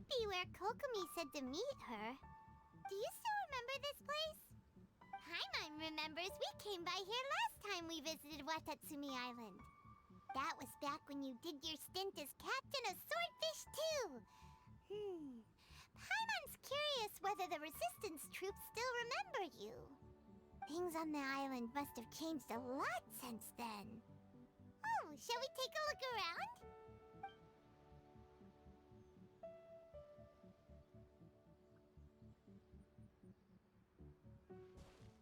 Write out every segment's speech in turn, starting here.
be where Kokomi said to meet her. Do you still remember this place? Paimon remembers we came by here last time we visited Watatsumi Island. That was back when you did your stint as captain of Swordfish too. Paimon's curious whether the resistance troops still remember you. Things on the island must have changed a lot since then. Oh, shall we take a look around?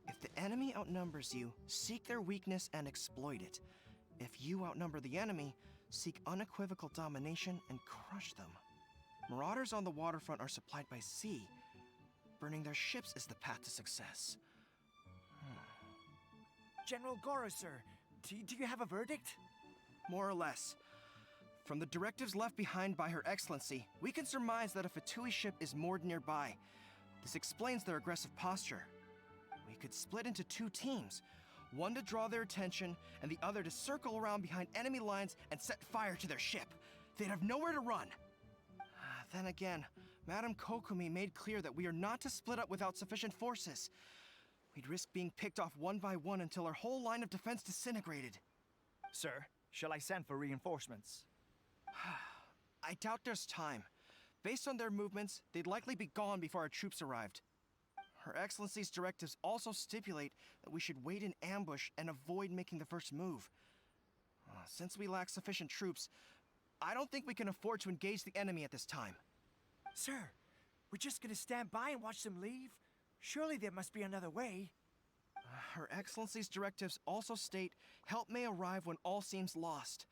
If the enemy outnumbers you, seek their weakness and exploit it. If you outnumber the enemy, seek unequivocal domination and crush them. Marauders on the waterfront are supplied by sea. Burning their ships is the path to success. General Goro, sir, do you have a verdict? More or less. From the directives left behind by Her Excellency, we can surmise that a Fatui ship is moored nearby. This explains their aggressive posture. We could split into two teams, one to draw their attention and the other to circle around behind enemy lines and set fire to their ship. They'd have nowhere to run. Then again, Madame Kokomi made clear that we are not to split up without sufficient forces. We'd risk being picked off one by one until our whole line of defense disintegrated. Sir, shall I send for reinforcements? I doubt there's time. Based on their movements, they'd likely be gone before our troops arrived. Her Excellency's directives also stipulate that we should wait in ambush and avoid making the first move. Since we lack sufficient troops, I don't think we can afford to engage the enemy at this time. Sir, we're just gonna stand by and watch them leave? Surely there must be another way. Her Excellency's directives also state help may arrive when all seems lost.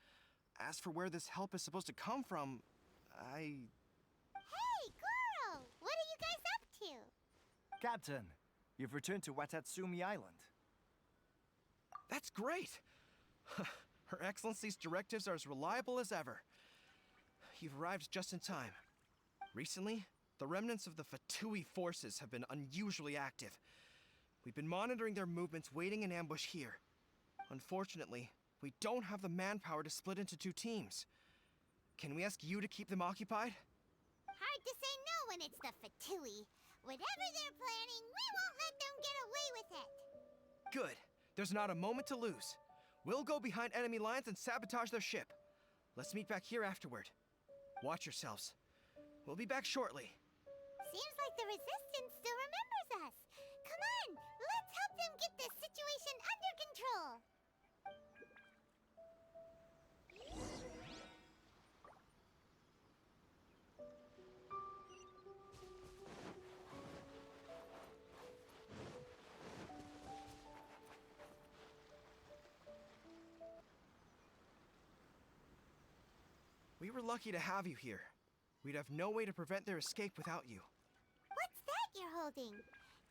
As for where this help is supposed to come from, Hey, Goro! What are you guys up to? Captain, you've returned to Watatsumi Island. That's great! Her Excellency's directives are as reliable as ever. You've arrived just in time. Recently, the remnants of the Fatui forces have been unusually active. We've been monitoring their movements, waiting in ambush here. Unfortunately, we don't have the manpower to split into two teams. Can we ask you to keep them occupied? Hard to say no when it's the Fatui. Whatever they're planning, we won't let them get away with it. Good. There's not a moment to lose. We'll go behind enemy lines and sabotage their ship. Let's meet back here afterward. Watch yourselves. We'll be back shortly. Seems like the Resistance still remembers us. Come on, let's help them get this situation under control. We were lucky to have you here. We'd have no way to prevent their escape without you. What's that you're holding?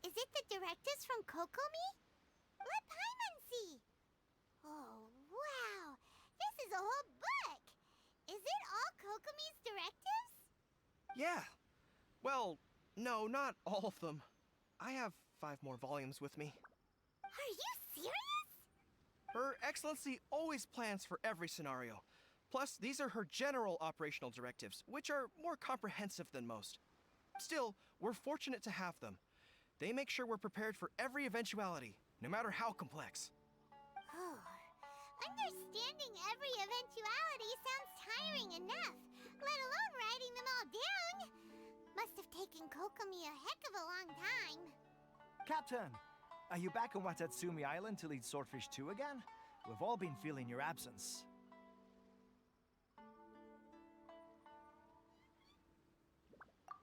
Is it the directives from Kokomi? Let Paimon see. Oh, wow. This is a whole book. Is it all Kokomi's directives? Yeah. Well, no, not all of them. I have 5 more volumes with me. Are you serious? Her Excellency always plans for every scenario. Plus, these are her general operational directives, which are more comprehensive than most. Still, we're fortunate to have them. They make sure we're prepared for every eventuality, no matter how complex. Oh, understanding every eventuality sounds tiring enough, let alone writing them all down. Must have taken Kokomi a heck of a long time. Captain, are you back on Watatsumi Island to lead Swordfish 2 again? We've all been feeling your absence.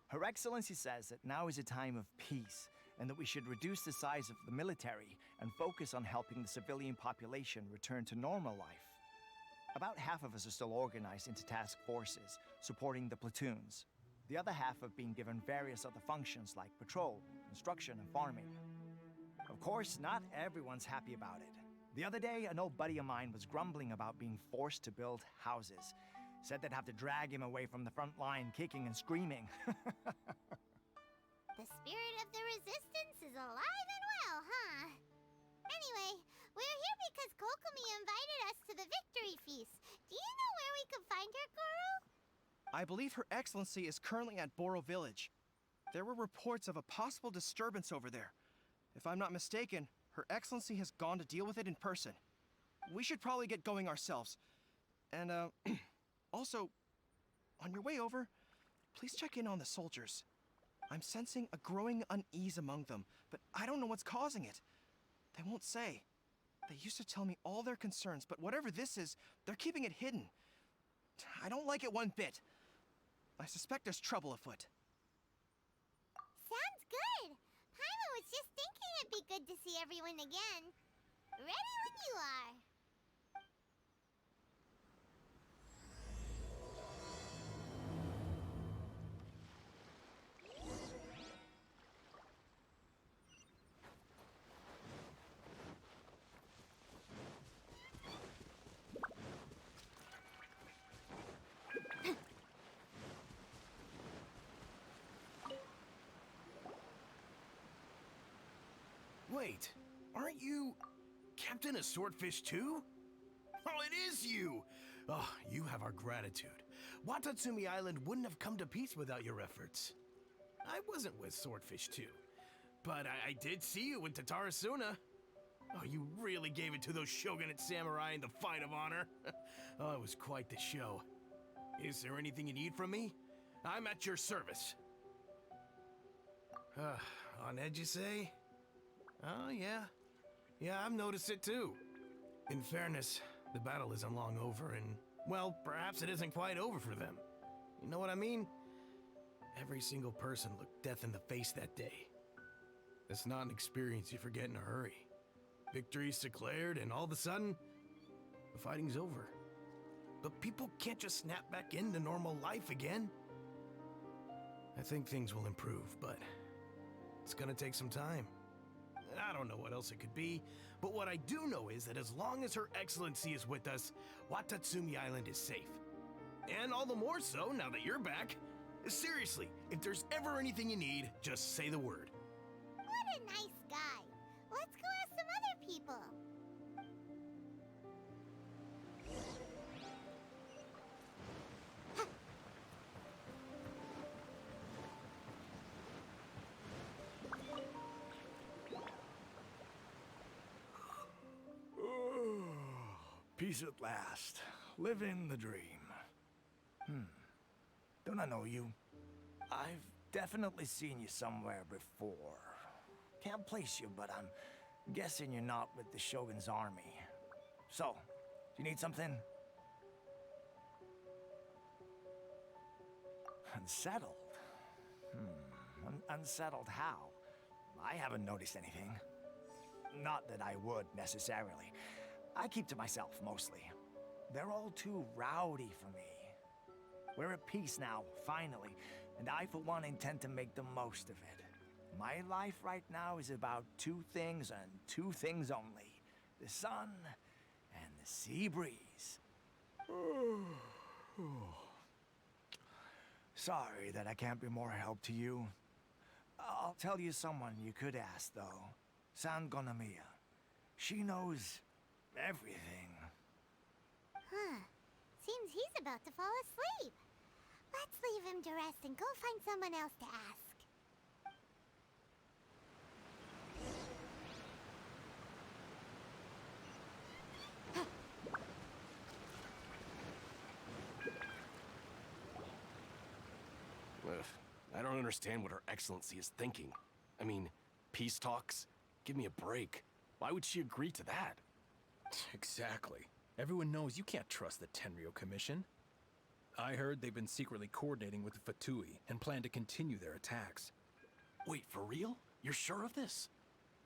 Her Excellency says that now is a time of peace, and that we should reduce the size of the military and focus on helping the civilian population return to normal life. About half of us are still organized into task forces, supporting the platoons. The other half have been given various other functions like patrol, construction, and farming. Of course, not everyone's happy about it. The other day, an old buddy of mine was grumbling about being forced to build houses. Said they'd have to drag him away from the front line, kicking and screaming. The spirit of the Resistance is alive and well, huh? Anyway, we're here because Kokomi invited us to the victory feast. Do you know where we could find her, Goro? I believe Her Excellency is currently at Boro Village. There were reports of a possible disturbance over there. If I'm not mistaken, Her Excellency has gone to deal with it in person. We should probably get going ourselves. And, also, on your way over, please check in on the soldiers. I'm sensing a growing unease among them, but I don't know what's causing it. They won't say. They used to tell me all their concerns, but whatever this is, they're keeping it hidden. I don't like it one bit. I suspect there's trouble afoot. Sounds good. Paimon was just thinking it'd be good to see everyone again. Ready when you are. Wait, aren't you Captain of Swordfish too? Oh, it is you! Oh, you have our gratitude. Watatsumi Island wouldn't have come to peace without your efforts. I wasn't with Swordfish too, but I did see you in Tatarasuna. Oh, you really gave it to those shogunate samurai in the fight of honor. Oh, it was quite the show. Is there anything you need from me? I'm at your service. On edge, you say? Oh, yeah. Yeah, I've noticed it too. In fairness, the battle isn't long over and, well, perhaps it isn't quite over for them. You know what I mean? Every single person looked death in the face that day. It's not an experience you forget in a hurry. Victory's declared and all of a sudden, the fighting's over. But people can't just snap back into normal life again. I think things will improve, but it's gonna take some time. I don't know what else it could be, but what I do know is that as long as Her Excellency is with us, Watatsumi Island is safe. And all the more so now that you're back. Seriously, if there's ever anything you need, just say the word. What a nice guy. Let's go ask some other people. Peace at last. Living the dream. Don't I know you? I've definitely seen you somewhere before. Can't place you, but I'm guessing you're not with the Shogun's army. So, do you need something? Unsettled? Unsettled how? I haven't noticed anything. Not that I would, necessarily. I keep to myself, mostly. They're all too rowdy for me. We're at peace now, finally, and I, for one, intend to make the most of it. My life right now is about two things and two things only. The sun and the sea breeze. Sorry that I can't be more help to you. I'll tell you someone you could ask, though. San Gonamiya. She knows everything. Huh. Seems he's about to fall asleep. Let's leave him to rest and go find someone else to ask. I don't understand what Her Excellency is thinking. I mean, peace talks? Give me a break. Why would she agree to that? Exactly. Everyone knows you can't trust the Tenryo Commission. I heard they've been secretly coordinating with the Fatui and plan to continue their attacks. Wait, for real? You're sure of this?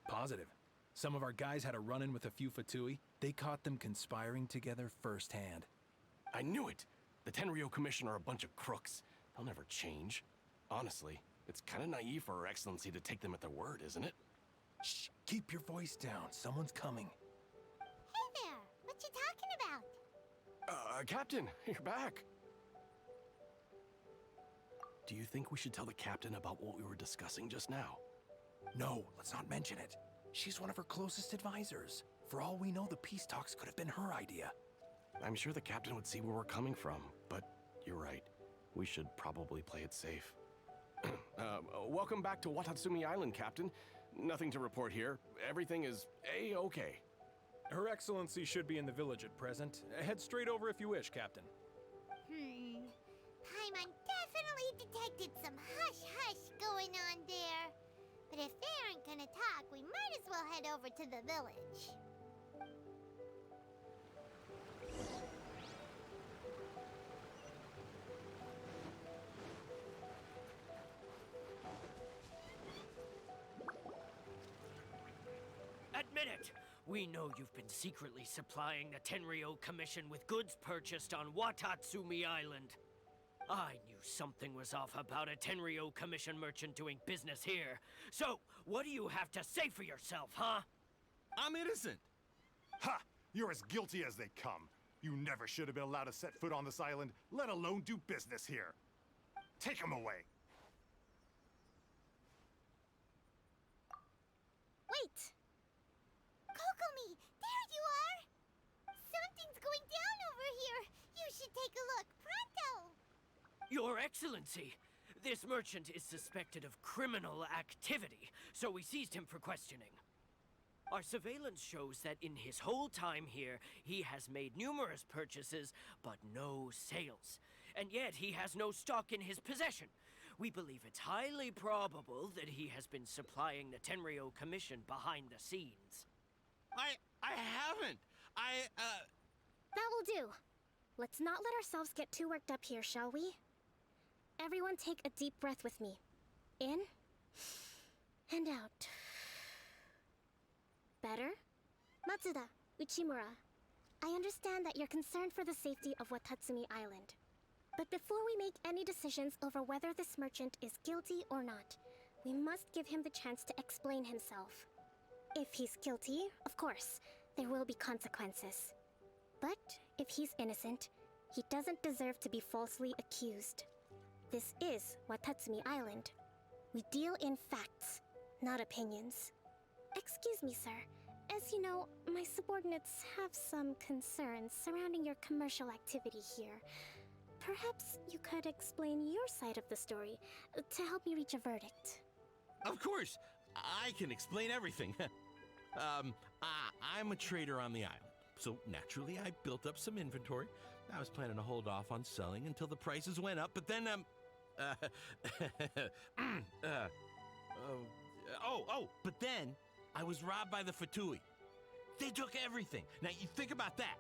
Positive. Some of our guys had a run-in with a few Fatui. They caught them conspiring together firsthand. I knew it! The Tenryo Commission are a bunch of crooks. They'll never change. Honestly, it's kind of naive for Her Excellency to take them at their word, isn't it? Shh! Keep your voice down. Someone's coming. Hey there! What you talking about? Captain, you're back. Do you think we should tell the captain about what we were discussing just now? No, let's not mention it. She's one of her closest advisors. For all we know, the peace talks could have been her idea. I'm sure the captain would see where we're coming from, but you're right. We should probably play it safe. Welcome back to Watatsumi Island, Captain. Nothing to report here. Everything is A-okay. Her Excellency should be in the village at present. Head straight over if you wish, Captain. Paimon definitely detected some hush-hush going on there. But if they aren't gonna talk, we might as well head over to the village. Admit it! We know you've been secretly supplying the Tenryo Commission with goods purchased on Watatsumi Island. I knew something was off about a Tenryo Commission merchant doing business here. So, what do you have to say for yourself, huh? I'm innocent! Ha! You're as guilty as they come. You never should have been allowed to set foot on this island, let alone do business here. Take him away. Wait! Kokomi, there you are! Something's going down over here. You should take a look, pronto! Your Excellency, this merchant is suspected of criminal activity, so we seized him for questioning. Our surveillance shows that in his whole time here, he has made numerous purchases, but no sales. And yet he has no stock in his possession. We believe it's highly probable that he has been supplying the Tenryo Commission behind the scenes. I haven't. That will do. Let's not let ourselves get too worked up here, shall we? Everyone take a deep breath with me. In and out. Better? Matsuda, Uchimura, I understand that you're concerned for the safety of Watatsumi Island. But before we make any decisions over whether this merchant is guilty or not, we must give him the chance to explain himself. If he's guilty, of course, there will be consequences. But if he's innocent, he doesn't deserve to be falsely accused. This is Watatsumi Island. We deal in facts, not opinions. Excuse me, sir. As you know, my subordinates have some concerns surrounding your commercial activity here. Perhaps you could explain your side of the story to help me reach a verdict. Of course, I can explain everything. I'm a trader on the island, so naturally I built up some inventory. I was planning to hold off on selling until the prices went up, but then, but then I was robbed by the Fatui. They took everything. Now, you think about that.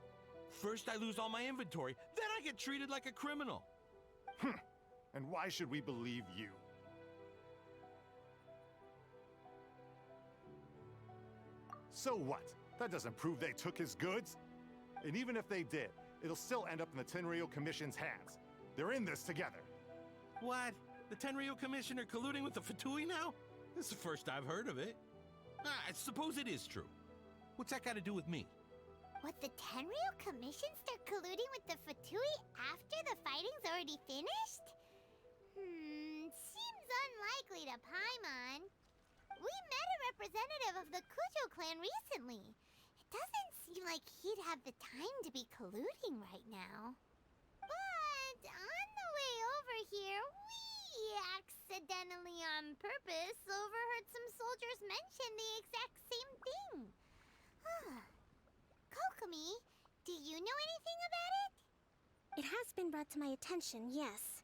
First, I lose all my inventory, then I get treated like a criminal. And why should we believe you? So what? That doesn't prove they took his goods. And even if they did, it'll still end up in the Tenryo Commission's hands. They're in this together. What? The Tenryo Commission are colluding with the Fatui now? This is the first I've heard of it. I suppose it is true. What's that got to do with me? What, the Tenryo Commission start colluding with the Fatui after the fighting's already finished? Seems unlikely to Paimon. We met a representative of the Kujo clan recently. It doesn't seem like he'd have the time to be colluding right now. But on the way over here, we accidentally on purpose overheard some soldiers mention the exact same thing. Kokomi, do you know anything about it? It has been brought to my attention, yes.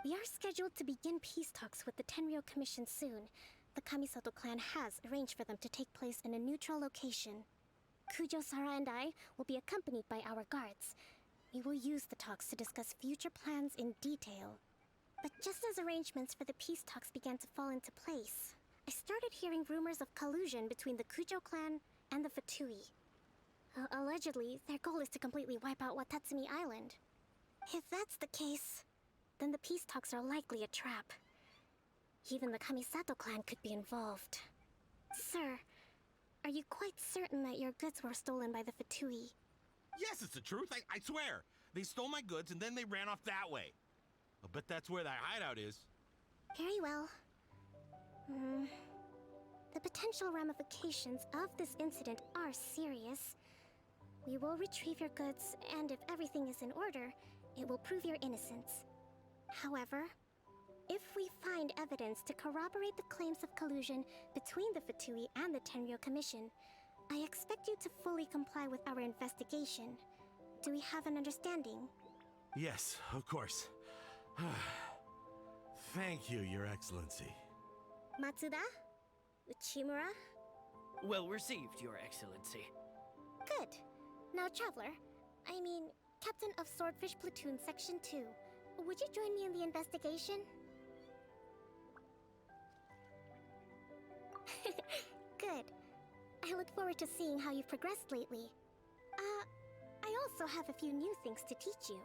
We are scheduled to begin peace talks with the Tenryo Commission soon. The Kamisato clan has arranged for them to take place in a neutral location. Kujo-Sara and I will be accompanied by our guards. We will use the talks to discuss future plans in detail. But just as arrangements for the peace talks began to fall into place, I started hearing rumors of collusion between the Kujo clan and the Fatui. Allegedly, their goal is to completely wipe out Watatsumi Island. If that's the case, then the peace talks are likely a trap. Even the Kamisato clan could be involved. Sir, are you quite certain that your goods were stolen by the Fatui? Yes, it's the truth. I swear. They stole my goods and then they ran off that way. I'll bet that's where that hideout is. Very well. The potential ramifications of this incident are serious. We will retrieve your goods, and if everything is in order, it will prove your innocence. However, if we find evidence to corroborate the claims of collusion between the Fatui and the Tenryo Commission, I expect you to fully comply with our investigation. Do we have an understanding? Yes, of course. Thank you, Your Excellency. Matsuda? Uchimura? Well received, Your Excellency. Good. Now, Traveler, Captain of Swordfish Platoon Section 2, would you join me in the investigation? Good. I look forward to seeing how you've progressed lately. I also have a few new things to teach you.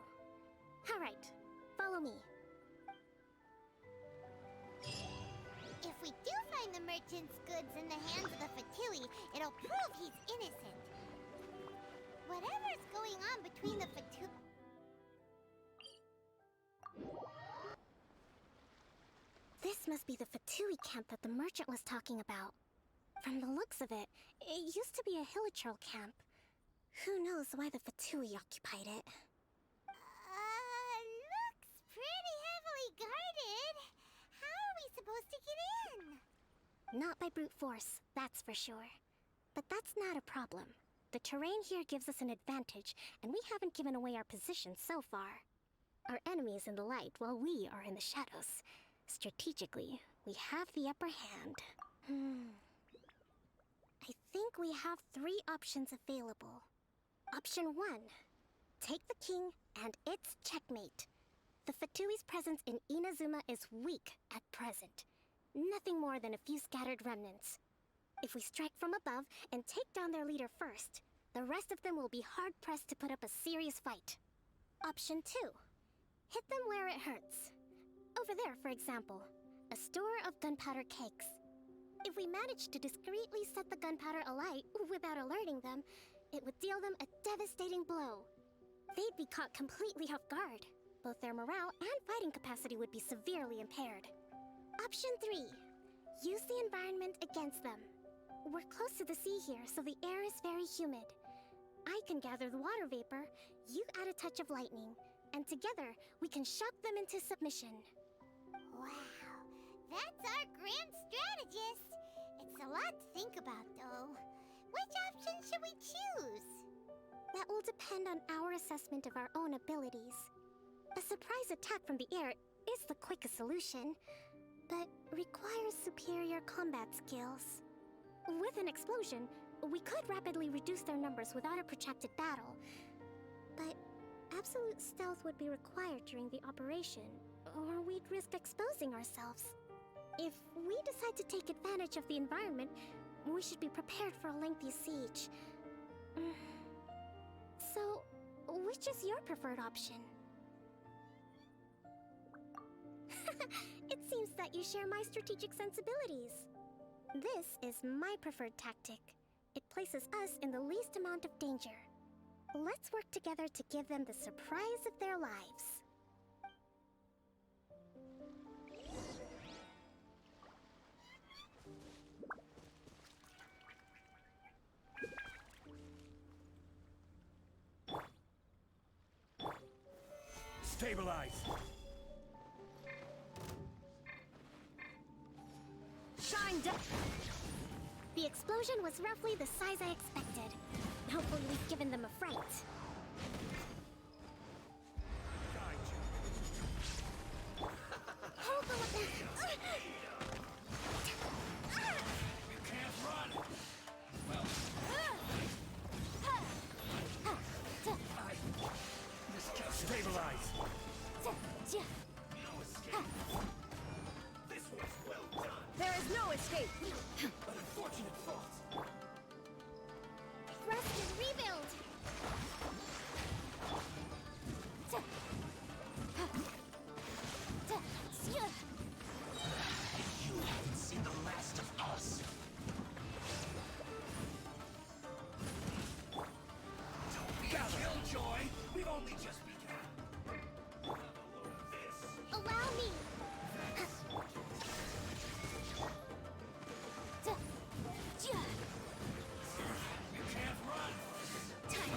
Alright, follow me. If we do find the merchant's goods in the hands of the Fatui, it'll prove he's innocent. Whatever's going on between the Fatui... This must be the Fatui camp that the merchant was talking about. From the looks of it, it used to be a Hilichurl camp. Who knows why the Fatui occupied it? Looks pretty heavily guarded. How are we supposed to get in? Not by brute force, that's for sure. But that's not a problem. The terrain here gives us an advantage, and we haven't given away our position so far. Our enemy is in the light, while we are in the shadows. Strategically, we have the upper hand. I think we have 3 options available. Option 1. Take the king, and it's checkmate. The Fatui's presence in Inazuma is weak at present. Nothing more than a few scattered remnants. If we strike from above and take down their leader first, the rest of them will be hard-pressed to put up a serious fight. Option 2. Hit them where it hurts. Over there, for example, a store of gunpowder cakes. If we manage to discreetly set the gunpowder alight without alerting them, it would deal them a devastating blow. They'd be caught completely off guard. Both their morale and fighting capacity would be severely impaired. Option 3. Use the environment against them. We're close to the sea here, so the air is very humid. I can gather the water vapor, you add a touch of lightning, and together we can shock them into submission. Wow, that's our grand strategist. It's a lot to think about, though. Which option should we choose? That will depend on our assessment of our own abilities. A surprise attack from the air is the quickest solution, but requires superior combat skills. With an explosion, we could rapidly reduce their numbers without a protracted battle, but absolute stealth would be required during the operation, or we'd risk exposing ourselves. If we decide to take advantage of the environment, we should be prepared for a lengthy siege. So, which is your preferred option? It seems that you share my strategic sensibilities. This is my preferred tactic. It places us in the least amount of danger. Let's work together to give them the surprise of their lives. Stabilize! Shine down! The explosion was roughly the size I expected. Hopefully we've given them a fright. Hold the You can't run! Stabilize! This was well done! There is no escape! An unfortunate fault! Rest and rebuild! You haven't seen the last of us! Don't be killjoy! We've only just begun! Allow me! You can't run! Time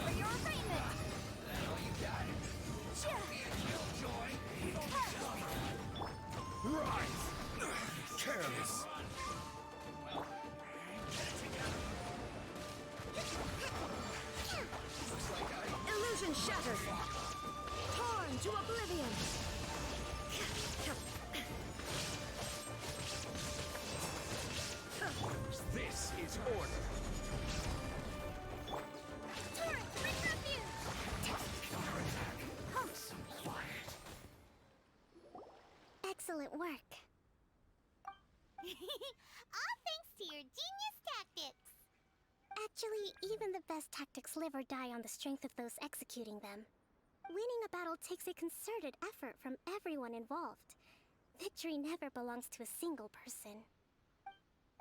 into oblivion! This is order. Turret, bring refuge! Excellent work. All thanks to your genius tactics. Actually, even the best tactics live or die on the strength of those executing them. Winning a battle takes a concerted effort from everyone involved. Victory never belongs to a single person.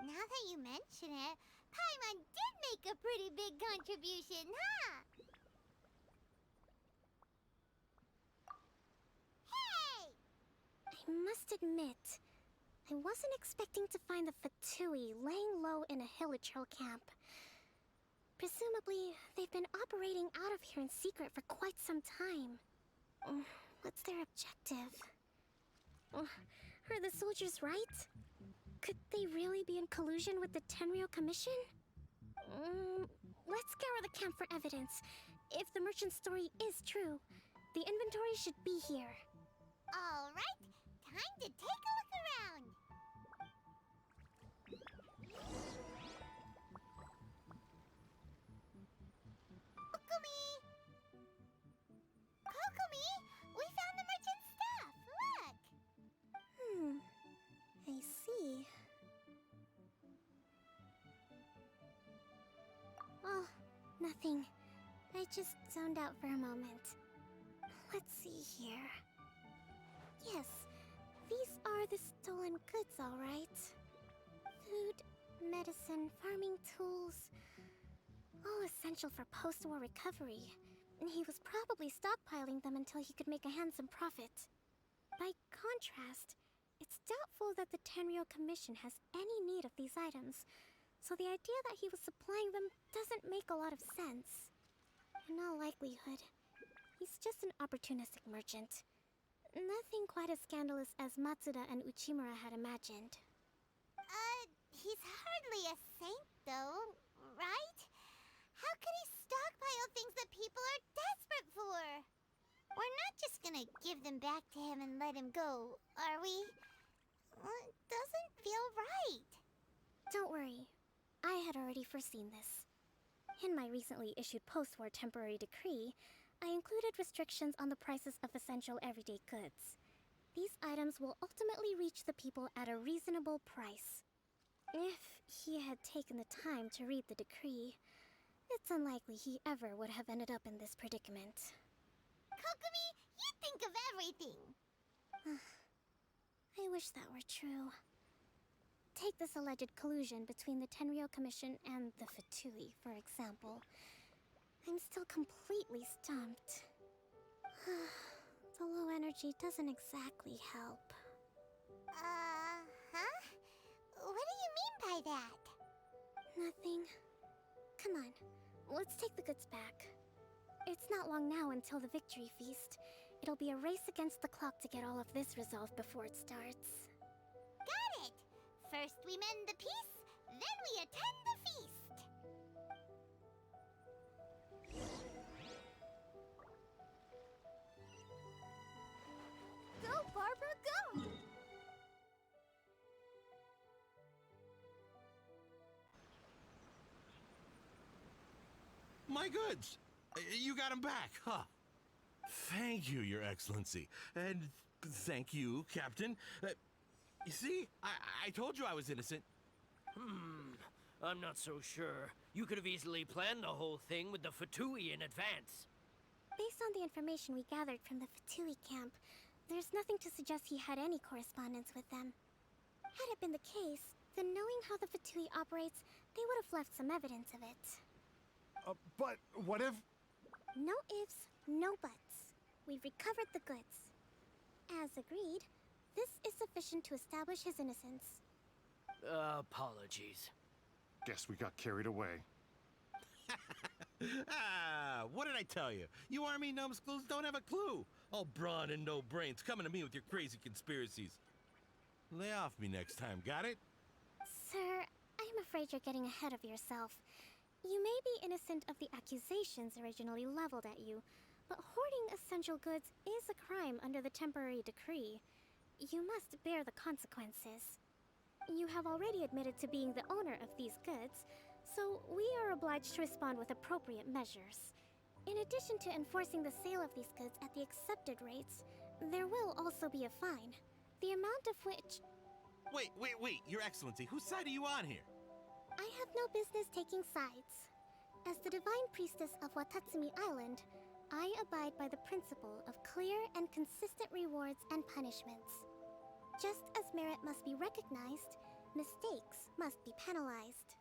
Now that you mention it, Paimon did make a pretty big contribution, huh? Hey! I must admit, I wasn't expecting to find the Fatui laying low in a Hilichurl camp. Presumably, they've been operating out of here in secret for quite some time. What's their objective? Are the soldiers right? Could they really be in collusion with the Tenryo Commission? Let's scour the camp for evidence. If the merchant's story is true, the inventory should be here. All right, time to take a look around. Kokomi! Kokomi! We found the merchant's stuff! Look! I see. Oh, nothing. I just zoned out for a moment. Let's see here. Yes, these are the stolen goods, all right. Food, medicine, farming tools. All essential for post-war recovery. And he was probably stockpiling them until he could make a handsome profit. By contrast, it's doubtful that the Tenryo Commission has any need of these items, so the idea that he was supplying them doesn't make a lot of sense. In all likelihood, he's just an opportunistic merchant. Nothing quite as scandalous as Matsuda and Uchimura had imagined. He's hardly a saint, though, right? How could he stockpile things that people are desperate for? We're not just gonna give them back to him and let him go, are we? It doesn't feel right. Don't worry. I had already foreseen this. In my recently issued post-war temporary decree, I included restrictions on the prices of essential everyday goods. These items will ultimately reach the people at a reasonable price. If he had taken the time to read the decree, it's unlikely he ever would have ended up in this predicament. Kokomi, you think of everything. I wish that were true. Take this alleged collusion between the Tenryo Commission and the Fatui, for example. I'm still completely stumped. The low energy doesn't exactly help. Huh? What do you mean by that? Nothing. Come on, let's take the goods back. It's not long now until the victory feast. It'll be a race against the clock to get all of this resolved before it starts. Got it! First we mend the peace, then we attend the feast. Go, Barbara, go! My goods! You got them back, huh? Thank you, Your Excellency. And thank you, Captain. You see, I told you I was innocent. I'm not so sure. You could have easily planned the whole thing with the Fatui in advance. Based on the information we gathered from the Fatui camp, there's nothing to suggest he had any correspondence with them. Had it been the case, then knowing how the Fatui operates, they would have left some evidence of it. But what if... No ifs, no buts. We've recovered the goods. As agreed, this is sufficient to establish his innocence. Apologies. Guess we got carried away. What did I tell you? You army numbskulls don't have a clue. All brawn and no brains coming to me with your crazy conspiracies. Lay off me next time, got it? Sir, I'm afraid you're getting ahead of yourself. You may be innocent of the accusations originally leveled at you, But hoarding essential goods is a crime under the temporary decree. You must bear the consequences. You have already admitted to being the owner of these goods, so we are obliged to respond with appropriate measures. In addition to enforcing the sale of these goods at the accepted rates, there will also be a fine, the amount of which... Wait, Your Excellency, whose side are you on here? I have no business taking sides. As the Divine Priestess of Watatsumi Island, I abide by the principle of clear and consistent rewards and punishments. Just as merit must be recognized, mistakes must be penalized.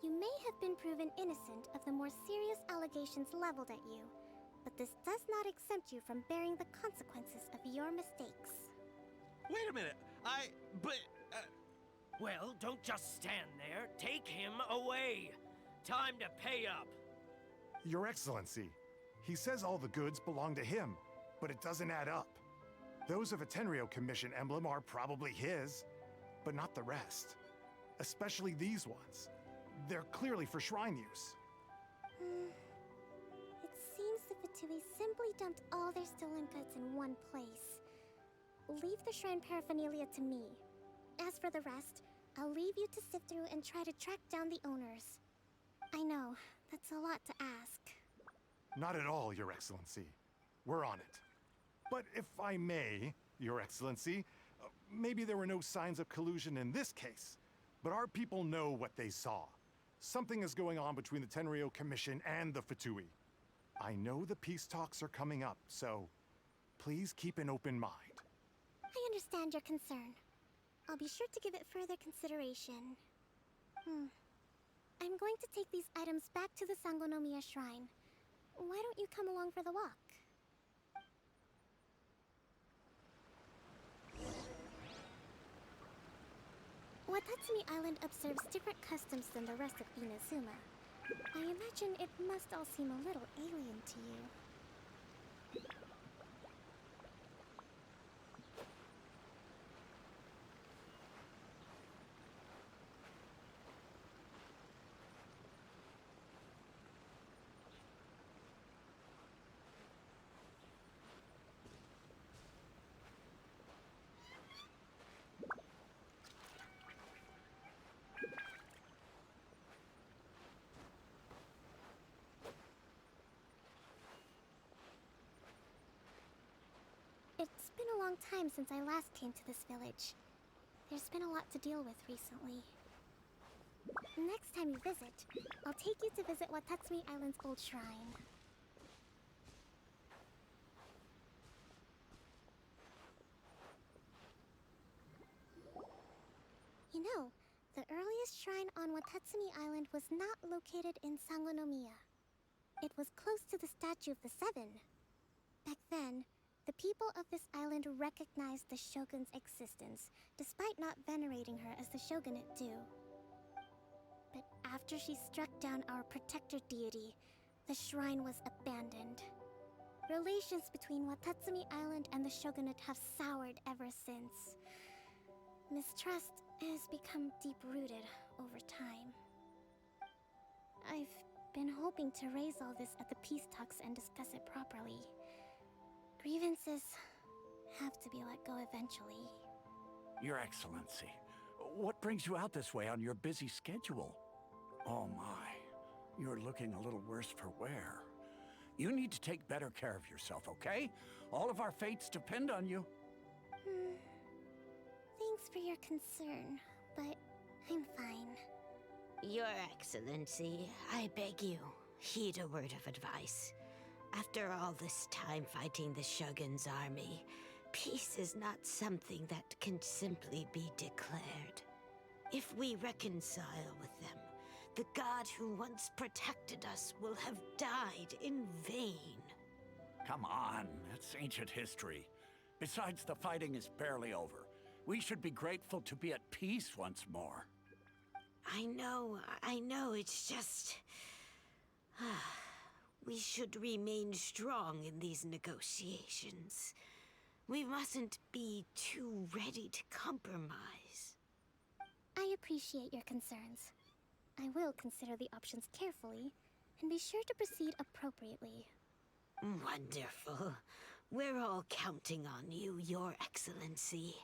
You may have been proven innocent of the more serious allegations leveled at you, but this does not exempt you from bearing the consequences of your mistakes. Wait a minute, Well, don't just stand there. Take him away. Time to pay up. Your Excellency, he says all the goods belong to him, but it doesn't add up. Those of a Tenryo Commission emblem are probably his, but not the rest. Especially these ones. They're clearly for shrine use. It seems the Fatui simply dumped all their stolen goods in one place. Leave the shrine paraphernalia to me. As for the rest, I'll leave you to sift through and try to track down the owners. I know, that's a lot to ask. Not at all, Your Excellency. We're on it. But if I may, Your Excellency, maybe there were no signs of collusion in this case, but our people know what they saw. Something is going on between the Tenryo Commission and the Fatui. I know the peace talks are coming up, so please keep an open mind. I understand your concern. I'll be sure to give it further consideration. I'm going to take these items back to the Sangonomiya Shrine. Why don't you come along for the walk? Watatsumi Island observes different customs than the rest of Inazuma. I imagine it must all seem a little alien to you. It's been a long time since I last came to this village. There's been a lot to deal with recently. Next time you visit, I'll take you to visit Watatsumi Island's old shrine. You know, the earliest shrine on Watatsumi Island was not located in Sangonomiya. It was close to the Statue of the Seven. Back then, the people of this island recognized the shogun's existence, despite not venerating her as the shogunate do. But after she struck down our protector deity, the shrine was abandoned. Relations between Watatsumi Island and the shogunate have soured ever since. Mistrust has become deep-rooted over time. I've been hoping to raise all this at the peace talks and discuss it properly. Grievances have to be let go eventually. Your Excellency, what brings you out this way on your busy schedule? Oh my, you're looking a little worse for wear. You need to take better care of yourself, okay? All of our fates depend on you. Thanks for your concern, but I'm fine. Your Excellency, I beg you, heed a word of advice. After all this time fighting the Shogun's army, peace is not something that can simply be declared. If we reconcile with them, the god who once protected us will have died in vain. Come on, it's ancient history. Besides, the fighting is barely over. We should be grateful to be at peace once more. I know, it's just... We should remain strong in these negotiations. We mustn't be too ready to compromise. I appreciate your concerns. I will consider the options carefully, and be sure to proceed appropriately. Wonderful. We're all counting on you, Your Excellency.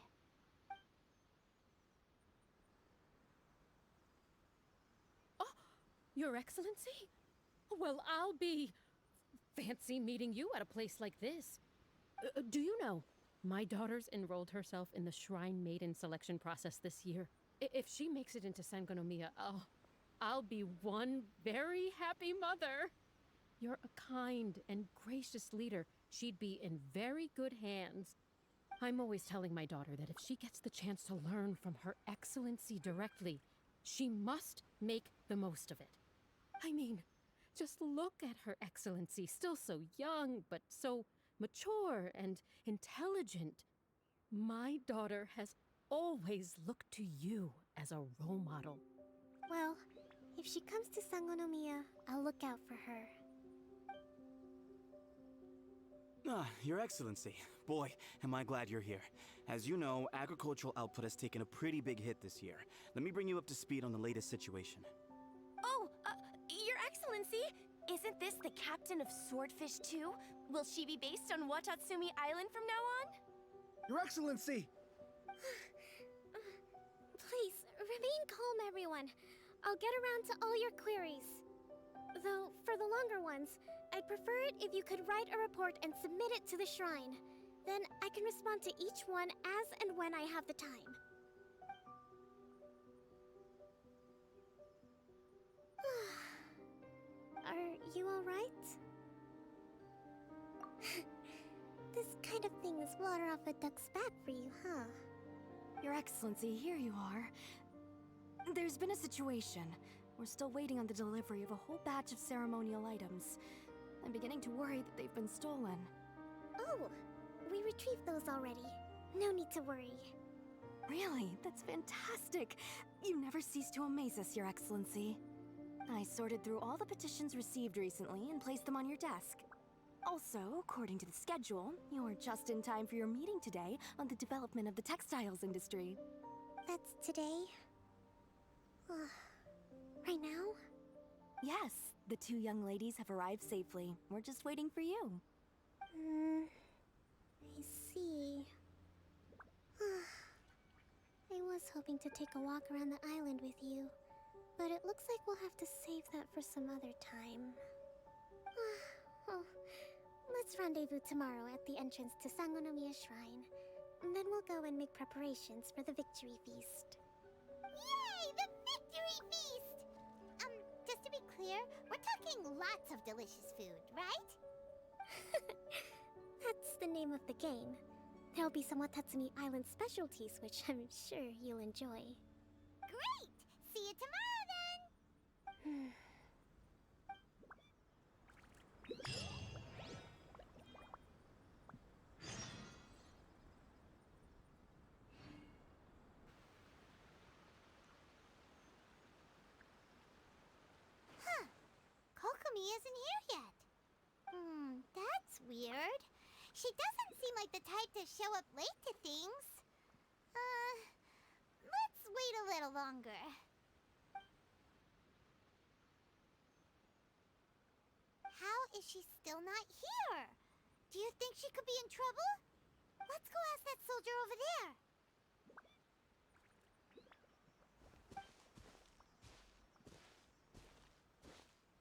Your Excellency? Well, I'll be fancy meeting you at a place like this. Do you know, my daughter's enrolled herself in the Shrine Maiden selection process this year. If she makes it into Sangonomiya, I'll be one very happy mother. You're a kind and gracious leader. She'd be in very good hands. I'm always telling my daughter that if she gets the chance to learn from Her Excellency directly, she must make the most of it. I mean, just look at Her Excellency, still so young, but so mature and intelligent. My daughter has always looked to you as a role model. Well, if she comes to Sangonomiya, I'll look out for her. Your Excellency. Boy, am I glad you're here. As you know, agricultural output has taken a pretty big hit this year. Let me bring you up to speed on the latest situation. Oh, Your Excellency, isn't this the captain of Swordfish 2? Will she be based on Watatsumi Island from now on? Your Excellency! Please, remain calm, everyone. I'll get around to all your queries. Though, for the longer ones, I'd prefer it if you could write a report and submit it to the shrine. Then I can respond to each one as and when I have the time. Are you alright? This kind of thing is water off a duck's back for you, huh? Your Excellency, here you are. There's been a situation. We're still waiting on the delivery of a whole batch of ceremonial items. I'm beginning to worry that they've been stolen. Oh, we retrieved those already. No need to worry. Really? That's fantastic. You never cease to amaze us, Your Excellency. I sorted through all the petitions received recently and placed them on your desk. Also, according to the schedule, you're just in time for your meeting today on the development of the textiles industry. That's today? Right now? Yes, the two young ladies have arrived safely. We're just waiting for you. I see. I was hoping to take a walk around the island with you, but it looks like we'll have to save that for some other time. Well, let's rendezvous tomorrow at the entrance to Sangonomiya Shrine. And then we'll go and make preparations for the victory feast. Yay! The victory feast! Just to be clear, we're talking lots of delicious food, right? That's the name of the game. There'll be some Watatsumi Island specialties, which I'm sure you'll enjoy. Great! See you tomorrow, then! Huh. Kokomi isn't here yet. That's weird. She doesn't seem like the type to show up late to things. Let's wait a little longer. How is she still not here? Do you think she could be in trouble? Let's go ask that soldier over there.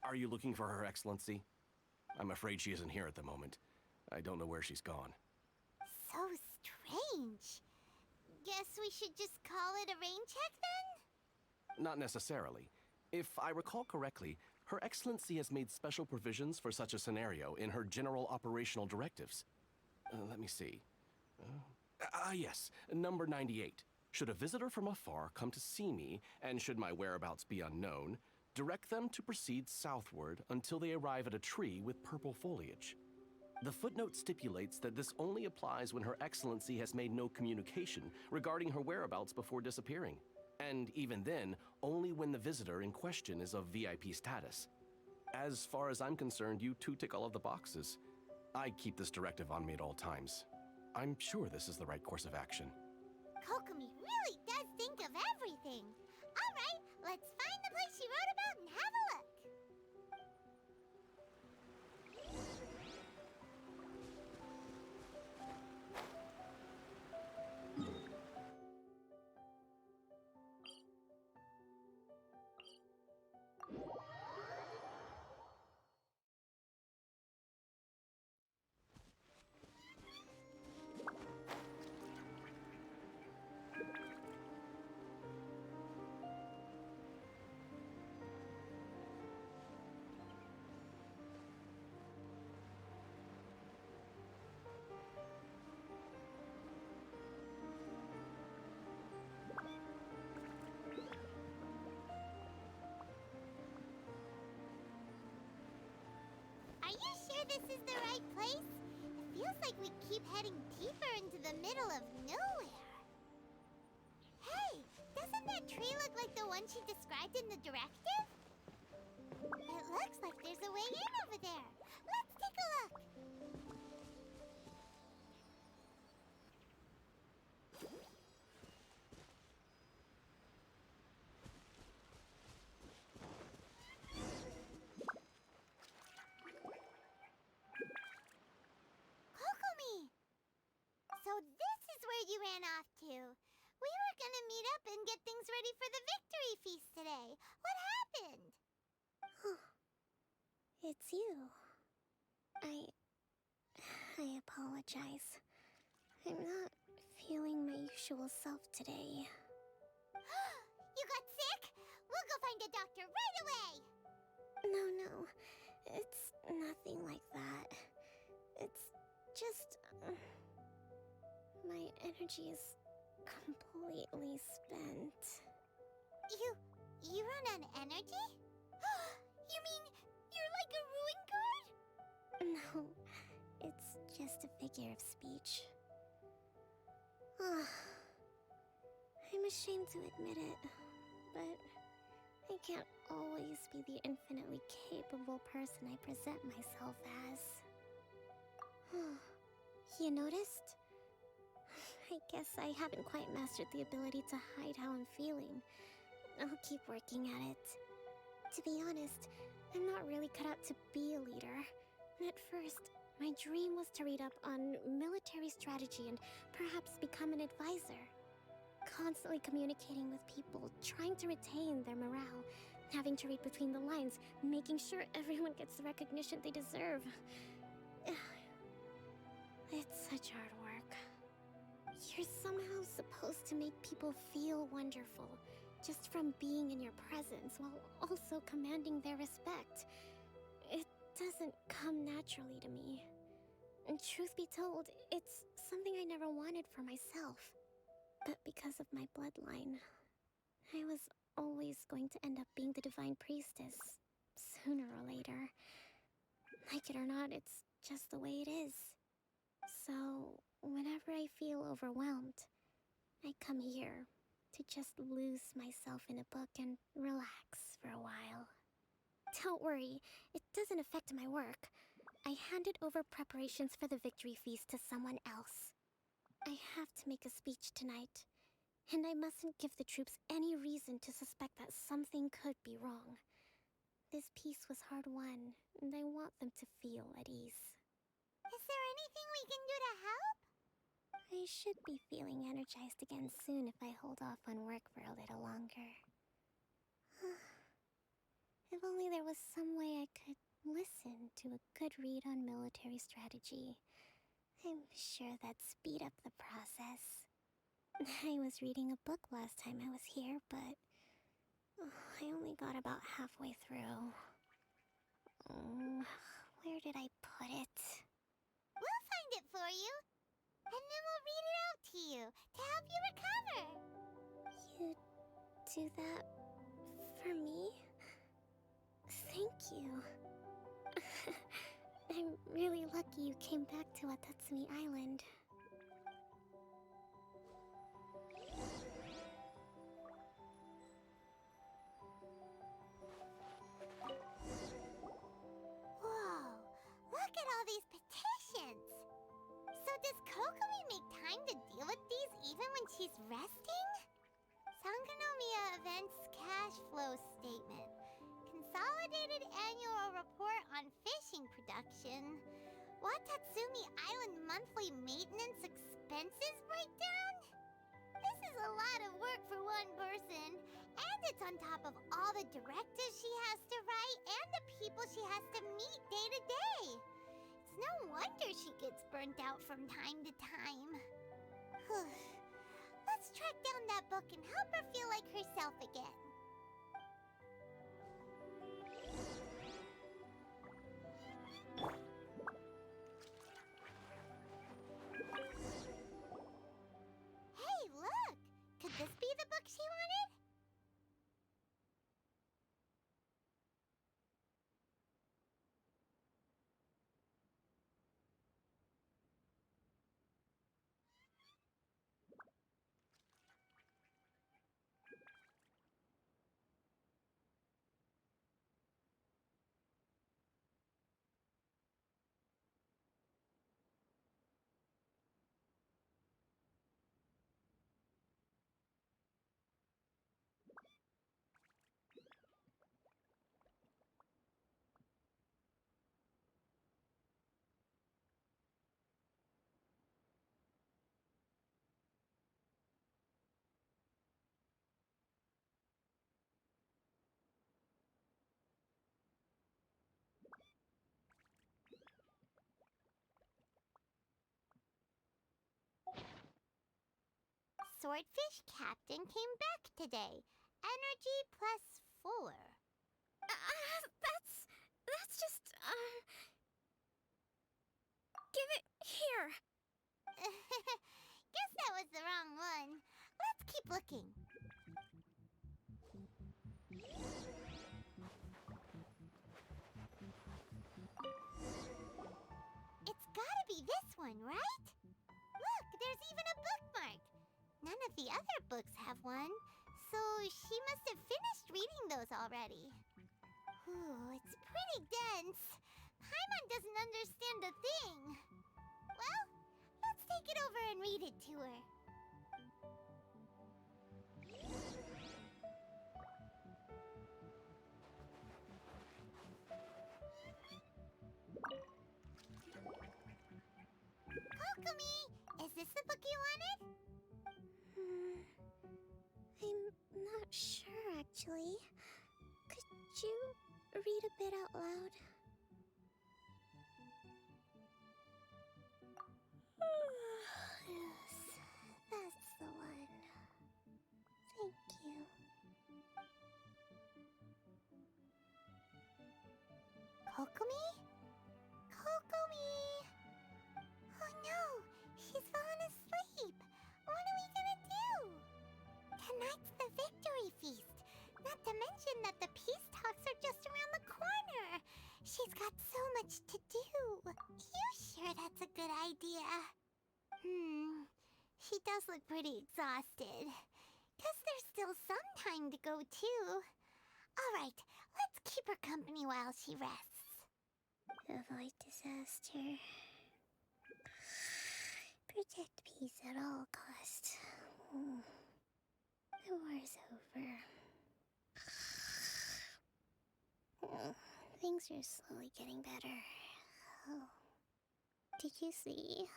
Are you looking for Her Excellency? I'm afraid she isn't here at the moment. I don't know where she's gone. So strange. Guess we should just call it a rain check then? Not necessarily. If I recall correctly, Her Excellency has made special provisions for such a scenario in her general operational directives. Let me see. Yes, number 98. Should a visitor from afar come to see me, and should my whereabouts be unknown, direct them to proceed southward until they arrive at a tree with purple foliage. The footnote stipulates that this only applies when Her Excellency has made no communication regarding her whereabouts before disappearing. And even then, only when the visitor in question is of VIP status. As far as I'm concerned, you two tick all of the boxes. I keep this directive on me at all times. I'm sure this is the right course of action. Kokomi really does think of everything. All right, let's find the place she wrote about and have a look. sure this is the right place? It feels like we keep heading deeper into the middle of nowhere. Hey, doesn't that tree look like the one she described in the directive? It looks like there's a way in over there. Let's take a look. Kokomi! So this is where you ran off to. We were gonna meet up and get things ready for the victory feast today. What happened? It's you. I apologize. I'm not feeling my usual self today. You got sick? We'll go find a doctor right away! No. It's nothing like that. It's just... my energy is completely spent. You run on energy? You mean you're like a ruin guard? No, it's just a figure of speech. I'm ashamed to admit it, but I can't always be the infinitely capable person I present myself as. You noticed? I guess I haven't quite mastered the ability to hide how I'm feeling. I'll keep working at it. To be honest, I'm not really cut out to be a leader. At first, my dream was to read up on military strategy and perhaps become an advisor. Constantly communicating with people, trying to retain their morale, having to read between the lines, making sure everyone gets the recognition they deserve. It's such hard work. You're somehow supposed to make people feel wonderful, just from being in your presence, while also commanding their respect. It doesn't come naturally to me. And truth be told, it's something I never wanted for myself. But because of my bloodline, I was always going to end up being the Divine Priestess, sooner or later. Like it or not, it's just the way it is. So, whenever I feel overwhelmed, I come here to just lose myself in a book and relax for a while. Don't worry, it doesn't affect my work. I handed over preparations for the victory feast to someone else. I have to make a speech tonight, and I mustn't give the troops any reason to suspect that something could be wrong. This peace was hard-won, and I want them to feel at ease. Is there anything we can do to help? I should be feeling energized again soon if I hold off on work for a little longer. If only there was some way I could listen to a good read on military strategy. I'm sure that'd speed up the process. I was reading a book last time I was here, but I only got about halfway through. Where did I put it? We'll find it for you. And then we'll read it out to you to help you recover. You do that for me? Thank you. I'm really lucky you came back to Watatsumi Island. Whoa, look at all these petitions. So does Kokomi make time to deal with these even when she's resting? Sangonomiya Events Cash Flow Statement. Consolidated Annual Report on Fishing Production. Watatsumi Island Monthly Maintenance Expenses Breakdown? This is a lot of work for one person. And it's on top of all the directives she has to write and the people she has to meet day to day. It's no wonder she gets burnt out from time to time. Let's track down that book and help her feel like herself again. Hey, look! Could this be the book she wanted? swordfish captain came back today. Energy +4. That's just, Give it here. Guess that was the wrong one. Let's keep looking. It's gotta be this one, right? Look, there's even a bookmark. None of the other books have one, so she must have finished reading those already. Ooh, it's pretty dense. Paimon doesn't understand a thing. Well, let's take it over and read it to her. Kokomi, is this the book you wanted? I'm not sure, actually. Could you read a bit out loud? Yes, that's the one. Thank you. Kokomi? Kokomi! Oh no, she's fallen asleep. What are we gonna do? Tonight's the victory feast. Not to mention that the peace talks are just around the corner. She's got so much to do. You sure that's a good idea? She does look pretty exhausted. Guess there's still some time to go too. Alright, let's keep her company while she rests. Avoid disaster. Protect peace at all costs. The war's over. Things are slowly getting better. Oh. Did you see?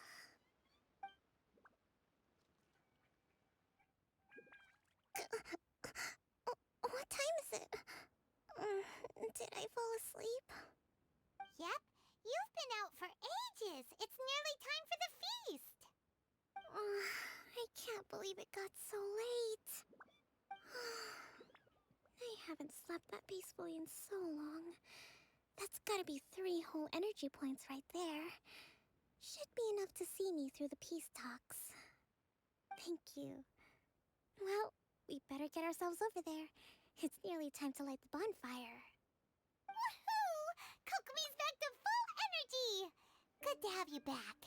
What time is it? Did I fall asleep? Yep, you've been out for ages. It's nearly time for the feast. I can't believe it got so late. I haven't slept that peacefully in so long. That's gotta be 3 whole energy points right there. Should be enough to see me through the peace talks. Thank you. Well, we better get ourselves over there. It's nearly time to light the bonfire. Woohoo! Kokomi's back to full energy! Good to have you back.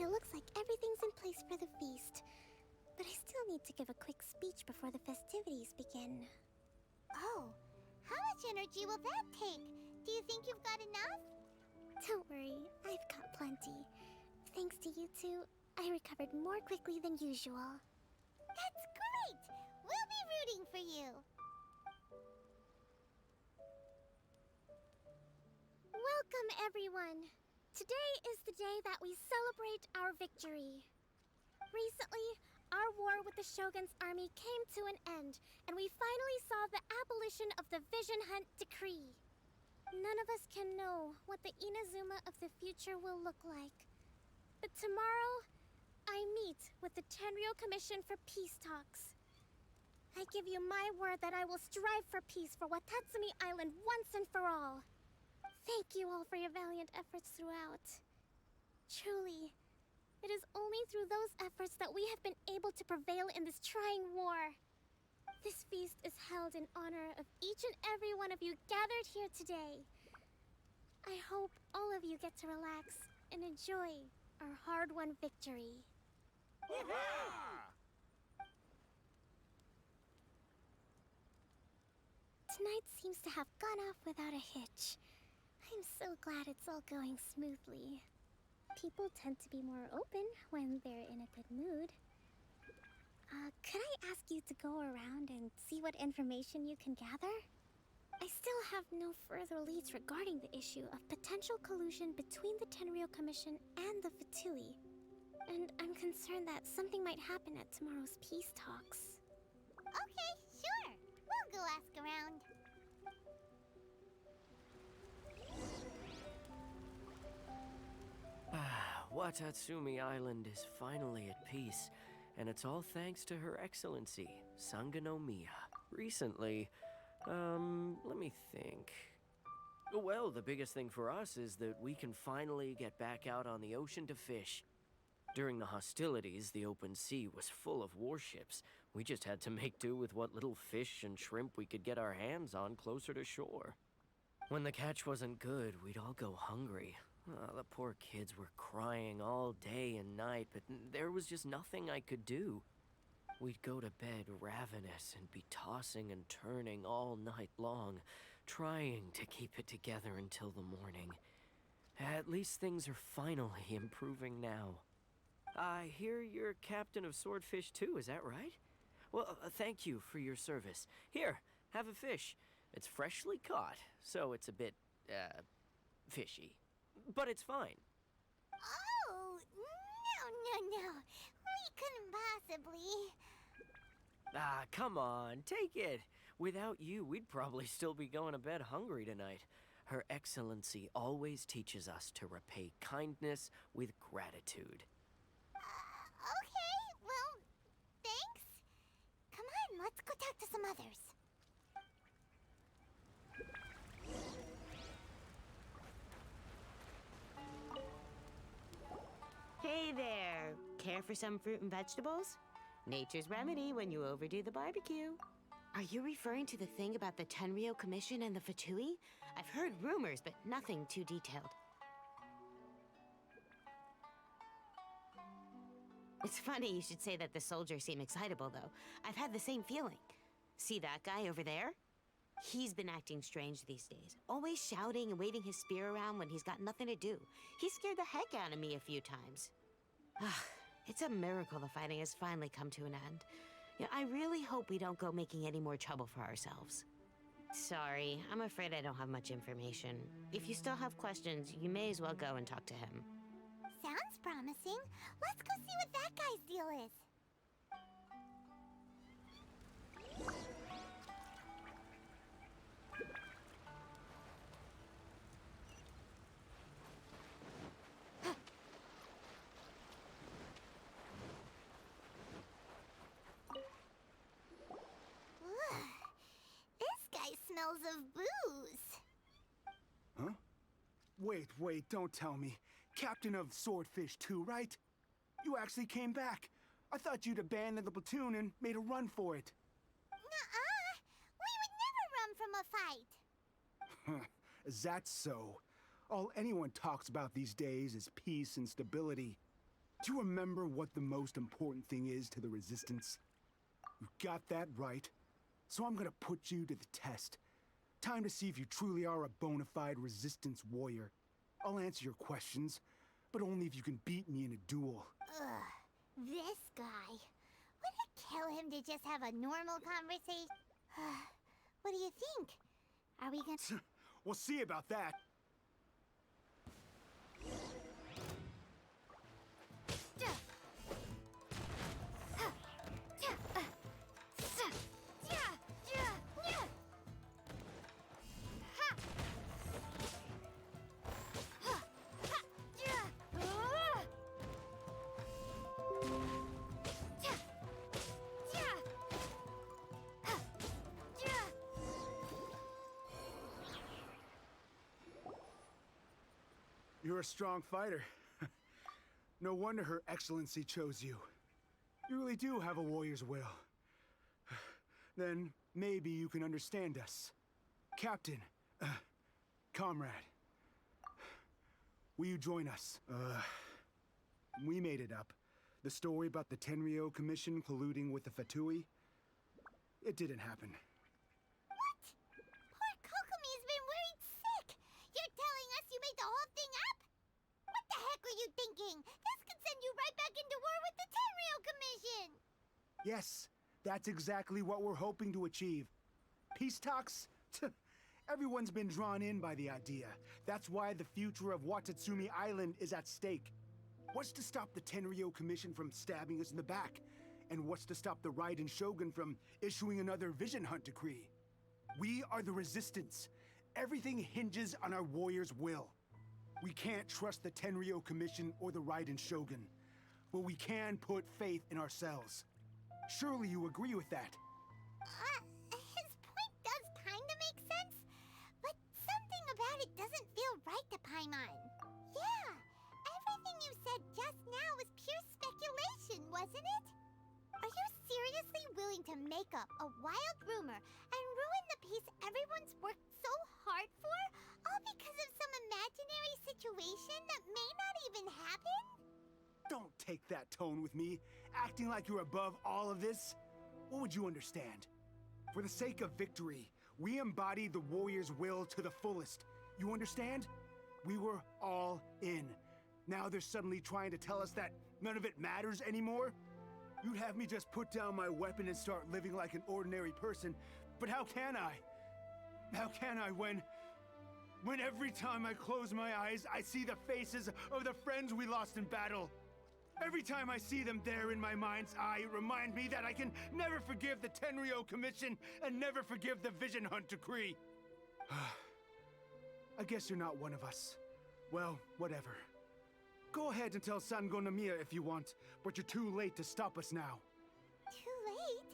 It looks like everything's in place for the feast. But I still need to give a quick speech before the festivities begin. Oh, how much energy will that take? Do you think you've got enough? Don't worry, I've got plenty. Thanks to you two, I recovered more quickly than usual. That's great! We'll be rooting for you. Welcome, everyone! Today is the day that we celebrate our victory. Recently, our war with the Shogun's army came to an end, and we finally saw the abolition of the Vision Hunt Decree. None of us can know what the Inazuma of the future will look like. But tomorrow, I meet with the Tenryo Commission for peace talks. I give you my word that I will strive for peace for Watatsumi Island once and for all. Thank you all for your valiant efforts throughout. Truly, it is only through those efforts that we have been able to prevail in this trying war. This feast is held in honor of each and every one of you gathered here today. I hope all of you get to relax and enjoy our hard-won victory. Tonight seems to have gone off without a hitch. I'm so glad it's all going smoothly. People tend to be more open when they're in a good mood. could I ask you to go around and see what information you can gather? I still have no further leads regarding the issue of potential collusion between the Tenryo Commission and the Fatui. And I'm concerned that something might happen at tomorrow's peace talks. Okay, sure. We'll go ask around. Watatsumi Island is finally at peace, and it's all thanks to Her Excellency, Sangonomiya. Recently, let me think. Well, the biggest thing for us is that we can finally get back out on the ocean to fish. During the hostilities, the open sea was full of warships. We just had to make do with what little fish and shrimp we could get our hands on closer to shore. When the catch wasn't good, we'd all go hungry. The poor kids were crying all day and night, but there was just nothing I could do. We'd go to bed ravenous and be tossing and turning all night long, trying to keep it together until the morning. At least things are finally improving now. I hear you're captain of Swordfish too, is that right? Well, thank you for your service. Here, have a fish. It's freshly caught, so it's a bit, fishy. But it's fine. Oh, no. We couldn't possibly. Ah, come on, take it. Without you, we'd probably still be going to bed hungry tonight. Her Excellency always teaches us to repay kindness with gratitude. Okay, well, thanks. Come on, let's go talk to some others. Hey there! Care for some fruit and vegetables? Nature's remedy when you overdo the barbecue. Are you referring to the thing about the Tenryo Commission and the Fatui? I've heard rumors, but nothing too detailed. It's funny you should say that the soldiers seem excitable, though. I've had the same feeling. See that guy over there? He's been acting strange these days. Always shouting and waving his spear around when he's got nothing to do. He scared the heck out of me a few times. It's a miracle the fighting has finally come to an end. Yeah, I really hope we don't go making any more trouble for ourselves. Sorry, I'm afraid I don't have much information. If you still have questions, you may as well go and talk to him. Sounds promising. Let's go see what that guy's deal is. This guy smells of booze. Huh? Wait, don't tell me. Captain of Swordfish too, right? You actually came back. I thought you'd abandoned the platoon and made a run for it. Nuh-uh. We would never run from a fight. Is that so? All anyone talks about these days is peace and stability. Do you remember what the most important thing is to the Resistance? You got that right. So I'm gonna put you to the test. Time to see if you truly are a bona fide Resistance warrior. I'll answer your questions, but only if you can beat me in a duel. Ugh, this guy. Would it kill him to just have a normal conversation? What do you think? Are we gonna... We'll see about that. You're a strong fighter. No wonder Her Excellency chose you. You really do have a warrior's will. Then maybe you can understand us. Captain, comrade, will you join us? We made it up. The story about the Tenryo Commission colluding with the Fatui, it didn't happen. What? Poor Kokomi's been worried sick. You're telling us you made the whole thing up? What the heck were you thinking? This could send you right back into war with the Tenryo Commission. Yes, That's exactly what we're hoping to achieve. Peace talks? Everyone's been drawn in by the idea. That's why the future of Watatsumi Island is at stake. What's to stop the Tenryo Commission from stabbing us in the back? And what's to stop the Raiden Shogun from issuing another Vision Hunt decree? We are the Resistance. Everything hinges on our warriors' will. We can't trust the Tenryo Commission or the Raiden Shogun, but we can put faith in ourselves. Surely you agree with that? His point does kinda make sense, but something about it doesn't feel right to Paimon. Yeah, everything you said just now was pure speculation, wasn't it? Are you seriously willing to make up a wild rumor and ruin the peace everyone's worked so hard for, all because of some imaginary situation that may not even happen? Don't take that tone with me, acting like you're above all of this. What would you understand? For the sake of victory, we embody the warrior's will to the fullest. You understand? We were all in. Now they're suddenly trying to tell us that none of it matters anymore? You'd have me just put down my weapon and start living like an ordinary person, but how can I? How can I when every time I close my eyes, I see the faces of the friends we lost in battle? Every time I see them there in my mind's eye, it reminds me that I can never forgive the Tenryo Commission and never forgive the Vision Hunt decree. I guess you're not one of us. Well, whatever. Go ahead and tell Sango Nomiya if you want, but you're too late to stop us now. Too late?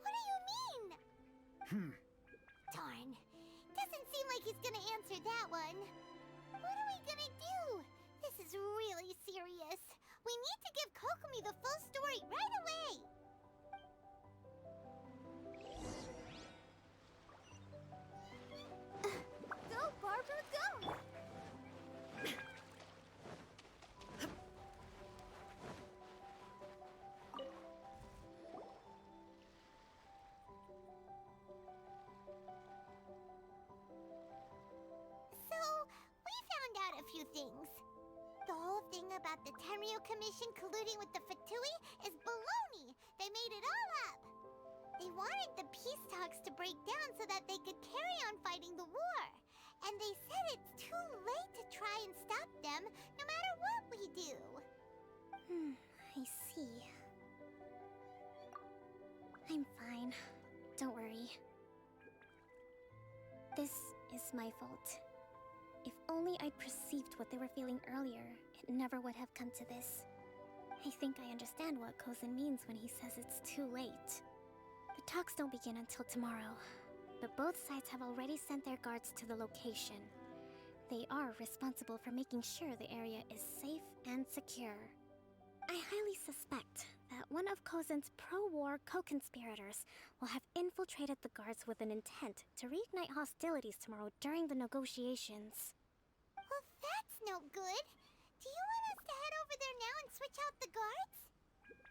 What do you mean? Darn. Doesn't seem like he's gonna answer that one. What are we gonna do? This is really serious. We need to give Kokomi the full story right away. Go, Barbara, go! So, we found out a few things. The whole thing about the Tenryo Commission colluding with the Fatui is baloney. They made it all up. They wanted the peace talks to break down so that they could carry on fighting the war. And they said it's too late to try and stop them, no matter what we do. I see. I'm fine. Don't worry. This is my fault. If only I'd perceived what they were feeling earlier, it never would have come to this. I think I understand what Kozin means when he says it's too late. The talks don't begin until tomorrow, but both sides have already sent their guards to the location. They are responsible for making sure the area is safe and secure. I highly suspect that one of Kozin's pro-war co-conspirators will have infiltrated the guards with an intent to reignite hostilities tomorrow during the negotiations. Well, that's no good. Do you want us to head over there now and switch out the guards?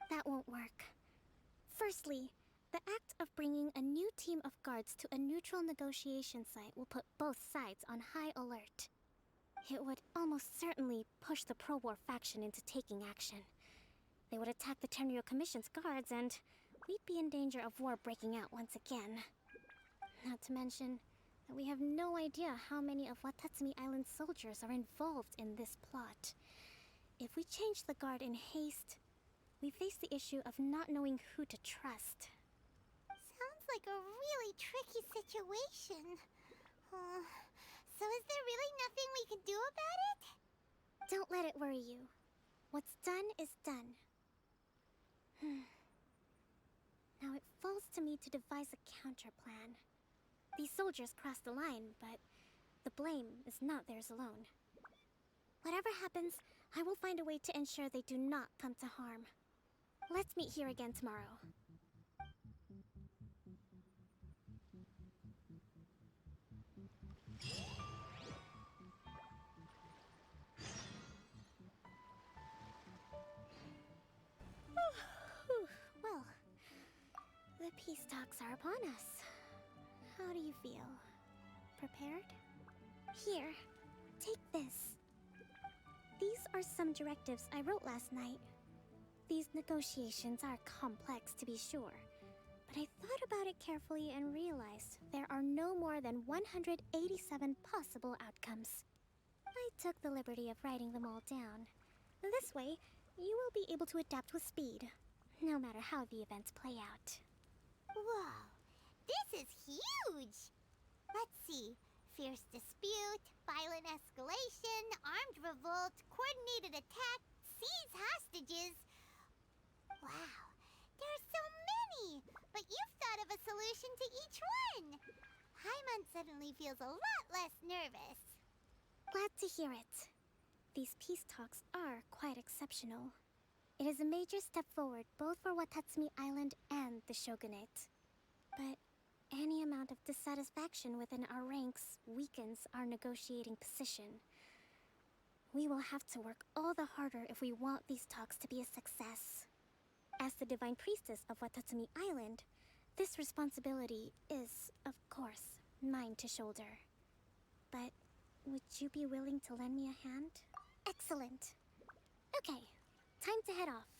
That won't work. Firstly, the act of bringing a new team of guards to a neutral negotiation site will put both sides on high alert. It would almost certainly push the pro-war faction into taking action. They would attack the Tenryo Commission's guards, and we'd be in danger of war breaking out once again. Not to mention that we have no idea how many of Watatsumi Island's soldiers are involved in this plot. If we change the guard in haste, we face the issue of not knowing who to trust. Sounds like a really tricky situation. So is there really nothing we can do about it? Don't let it worry you. What's done is done. Now it falls to me to devise a counterplan. These soldiers crossed the line, but the blame is not theirs alone. Whatever happens, I will find a way to ensure they do not come to harm. Let's meet here again tomorrow. Well, the peace talks are upon us. How do you feel? Prepared? Here, take this. These are some directives I wrote last night. These negotiations are complex, to be sure, But I thought about it carefully and realized there are no more than 187 possible outcomes. I took the liberty of writing them all down. This way, you will be able to adapt with speed, no matter how the events play out. Whoa, this is huge! Let's see. Fierce dispute, violent escalation, armed revolt, coordinated attack, seize hostages. Wow, there are so many! But you've thought of a solution to each one! Paimon suddenly feels a lot less nervous. Glad to hear it. These peace talks are quite exceptional. It is a major step forward both for Watatsumi Island and the Shogunate. But any amount of dissatisfaction within our ranks weakens our negotiating position. We will have to work all the harder if we want these talks to be a success. As the Divine Priestess of Watatsumi Island, this responsibility is, of course, mine to shoulder. But would you be willing to lend me a hand? Excellent. Okay, time to head off.